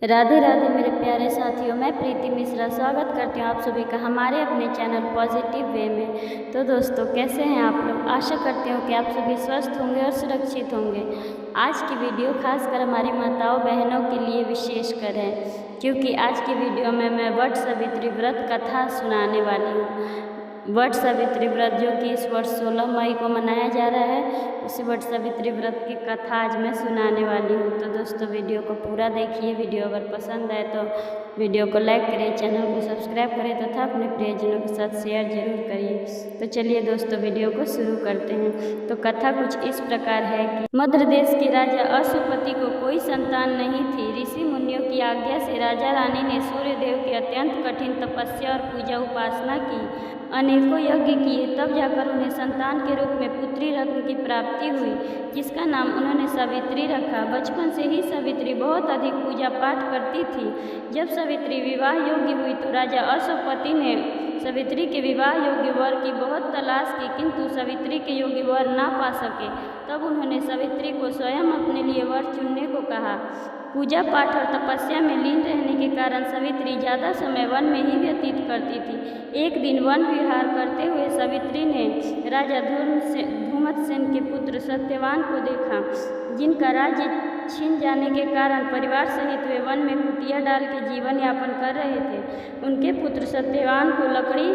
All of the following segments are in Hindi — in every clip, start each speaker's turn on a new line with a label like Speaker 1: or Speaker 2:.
Speaker 1: राधे राधे मेरे प्यारे साथियों, मैं प्रीति मिश्रा स्वागत करती हूँ आप सभी का हमारे अपने चैनल पॉजिटिव वे में। तो दोस्तों, कैसे हैं आप लोग? आशा करती हूँ कि आप सभी स्वस्थ होंगे और सुरक्षित होंगे। आज की वीडियो खासकर हमारी माताओं बहनों के लिए विशेष कर है, क्योंकि आज की वीडियो में मैं वट सावित्री व्रत कथा सुनाने वाली हूँ। वट सावित्री व्रत जो कि इस वर्ष 16 मई को मनाया जा रहा है, उसी वट सावित्री व्रत की कथा आज मैं सुनाने वाली हूँ। तो दोस्तों, वीडियो को पूरा देखिए। वीडियो अगर पसंद आए तो वीडियो को लाइक करें, चैनल को सब्सक्राइब करें तथा अपने प्रियजनों के साथ शेयर जरूर करिए। तो चलिए दोस्तों, वीडियो को शुरू करते हैं। तो कथा कुछ इस प्रकार है कि मध्य देश के राजा अश्वपति को कोई संतान नहीं थी। ऋषि मुनियों की आज्ञा से राजा रानी ने सूर्य देव की अत्यंत कठिन तपस्या और पूजा उपासना की, अनेकों यज्ञ किए, तब जाकर उन्हें संतान के रूप में पुत्री रत्न की प्राप्ति हुई, जिसका नाम उन्होंने सावित्री रखा। बचपन से ही सावित्री बहुत अधिक पूजा पाठ करती थी। जब सावित्री विवाह योग्य हुई तो राजा अश्वपति ने सावित्री के विवाह योग्य वर की बहुत तलाश की, किंतु सावित्री के योग्य वर ना पा सके। तब उन्होंने सावित्री को स्वयं अपने लिए वर चुनने को कहा। पूजा पाठ और तपस्या में लीन रहने के कारण सावित्री ज़्यादा समय वन में ही व्यतीत करती थी। एक दिन वन विहार करते हुए सावित्री ने राजा धूमतसेन के पुत्र सत्यवान को देखा, जिनका राज्य छीन जाने के कारण परिवार सहित वे वन में कुटिया डाल के जीवन यापन कर रहे थे। उनके पुत्र सत्यवान को लकड़ी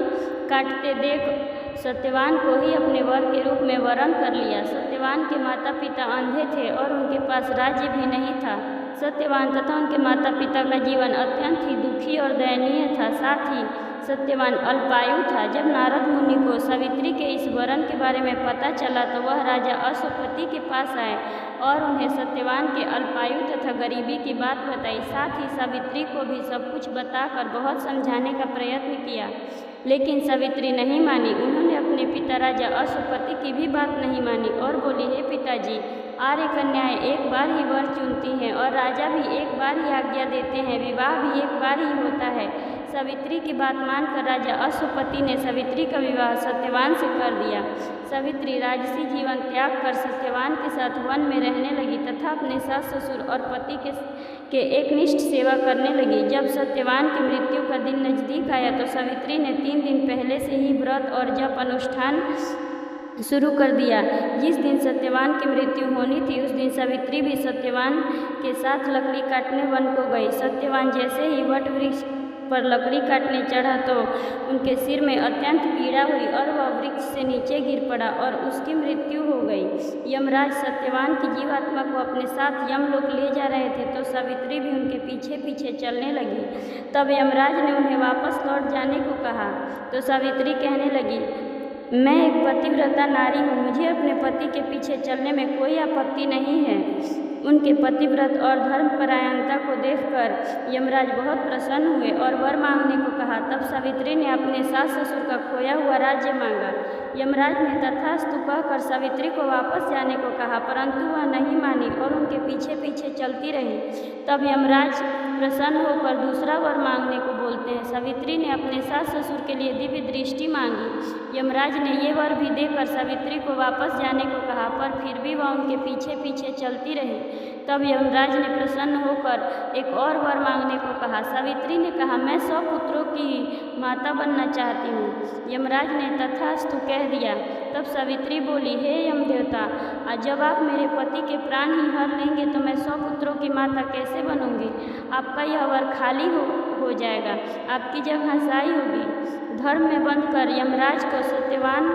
Speaker 1: काटते देख सत्यवान को ही अपने वर के रूप में वरण कर लिया। सत्यवान के माता पिता अंधे थे और उनके पास राज्य भी नहीं था। सत्यवान तथा उनके माता पिता का जीवन अत्यंत ही दुखी और दयनीय था। साथ ही सत्यवान अल्पायु था। जब नारद मुनि को सावित्री के इस वरण के बारे में पता चला तो वह राजा अश्वपति के पास आए और उन्हें सत्यवान के अल्पायु तथा गरीबी की बात बताई। साथ ही सावित्री को भी सब कुछ बताकर बहुत समझाने का प्रयत्न किया, लेकिन सावित्री नहीं मानी। उन्होंने अपने पिता राजा अश्वपति की भी बात नहीं मानी और बोली, हे पिताजी, आर्य कन्याएं एक बार ही वर चुनती हैं और राजा भी एक बार ही आज्ञा देते हैं, विवाह भी एक बार ही होता है। सावित्री की बात मानकर राजा अश्वपति ने सावित्री का विवाह सत्यवान से कर दिया। सावित्री राजसी जीवन त्याग कर सत्यवान के साथ वन में रहने लगी तथा अपने सास ससुर और पति के एकनिष्ठ सेवा करने लगी। जब सत्यवान की मृत्यु का दिन नजदीक आया तो सावित्री ने 3 दिन पहले से ही व्रत और जप अनुष्ठान शुरू कर दिया। जिस दिन सत्यवान की मृत्यु होनी थी उस दिन सावित्री भी सत्यवान के साथ लकड़ी काटने वन को गई। सत्यवान जैसे ही वट वृक्ष पर लकड़ी काटने चढ़ा तो उनके सिर में अत्यंत पीड़ा हुई और वह वृक्ष से नीचे गिर पड़ा और उसकी मृत्यु हो गई। यमराज सत्यवान की जीवात्मा को अपने साथ यमलोक ले जा रहे थे तो सावित्री भी उनके पीछे पीछे चलने लगी। तब यमराज ने उन्हें वापस लौट जाने को कहा तो सावित्री कहने लगी, मैं एक पतिव्रता नारी हूँ, मुझे अपने पति के पीछे चलने में कोई आपत्ति नहीं है। उनके पतिव्रत और धर्मपरायणता को देखकर यमराज बहुत प्रसन्न हुए और वर मांगने को कहा। तब सावित्री ने अपने सास ससुर का खोया हुआ राज्य मांगा। यमराज ने तथास्तु कहकर सावित्री को वापस जाने को कहा, परंतु वह नहीं मानी और उनके पीछे पीछे चलती रही। तब यमराज प्रसन्न होकर दूसरा वर मांगने को बोलते हैं। सावित्री ने अपने सास ससुर के लिए दिव्य दृष्टि मांगी। यमराज ने ये वर भी देकर सावित्री को वापस जाने को कहा, पर फिर भी वह उनके पीछे पीछे चलती रही। तब यमराज ने प्रसन्न होकर एक और वर मांगने को कहा। सावित्री ने कहा, मैं 100 पुत्रों की माता बनना चाहती हूँ। यमराज ने तथास्तु कह दिया। तब सावित्री बोली, हे यम देवता, जब आप मेरे पति के प्राण ही हर लेंगे तो मैं 100 पुत्रों की माता कैसे बनूंगी? आपका यह वर खाली हो जाएगा, आपकी जगह साई होगी। धर्म में बंधकर यमराज को सत्यवान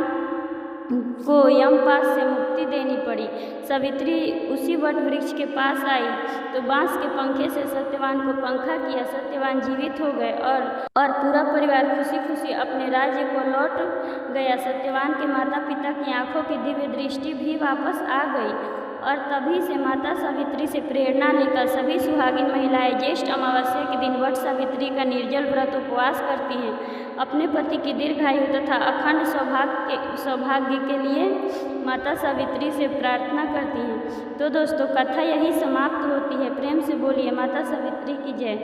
Speaker 1: को यमपाश से मुक्ति देनी पड़ी। सावित्री उसी वट वृक्ष के पास आई तो बांस के पंखे से सत्यवान को पंखा किया। सत्यवान जीवित हो गए और पूरा परिवार खुशी खुशी अपने राज्य को लौट गया। सत्यवान के माता पिता की आंखों की दिव्य दृष्टि भी वापस आ गई और तभी से माता सावित्री से प्रेरणा लेकर सभी सुहागिन महिलाएं ज्येष्ठ अमावस्या के दिन वट सावित्री का निर्जल व्रत उपवास करती हैं। अपने पति की दीर्घायु तथा अखंड सौभाग्य के लिए माता सावित्री से प्रार्थना करती हैं। तो दोस्तों, कथा यही समाप्त होती है। प्रेम से बोलिए माता सावित्री की जय।